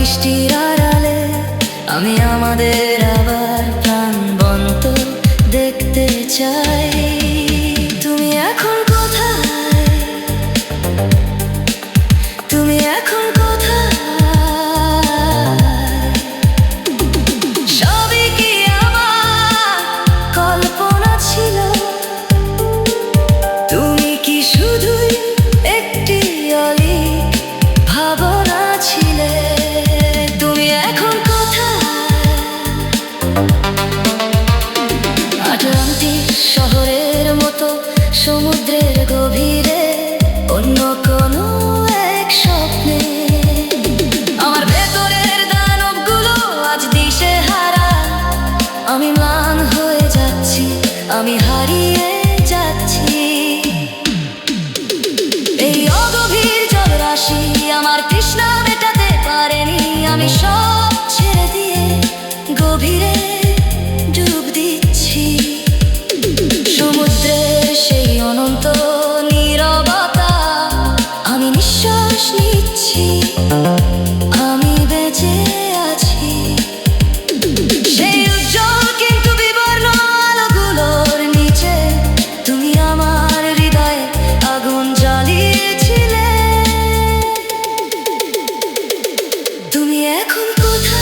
বৃষ্টির আড়ালে আমি আমাদের আবার প্রাণবন্ত দেখতে চাই। তুমি এখন কোথায়? তুমি এখন কোথায়? সবই কি আমার কল্পনা ছিল? তুমি কি শুধুই একটি অলীক ভাবনা ছিলে? তুমি এখন কোথায়? আটলান্টিক শহরের মতো সমুদ্রের গভীরে, অন্য কোনো এক স্বপ্নে আমার ভেতরের দানবগুলো আজ দিশেহারা। আমি ম্লান হয়ে যাচ্ছি, আমি হারিয়ে যাচ্ছি। এই অগভীর জলরাশি আমার তৃষ্ণা মেটাতে পারেনি। আমি সব ছেড়ে দিয়ে গভীরে ডুব দিচ্ছি। সমুদ্রের সেই অনন্ত নীরবতা, আমি নিঃশ্বাস নিচ্ছি, আমি বেঁচে আছি। সেই উজ্জ্বল কিন্তু বিবর্ণ আলোগুলোর নিচে তুমি আমার হৃদয়ে আগুন জ্বালিয়েছিলে। তুমি এখন কোথায়?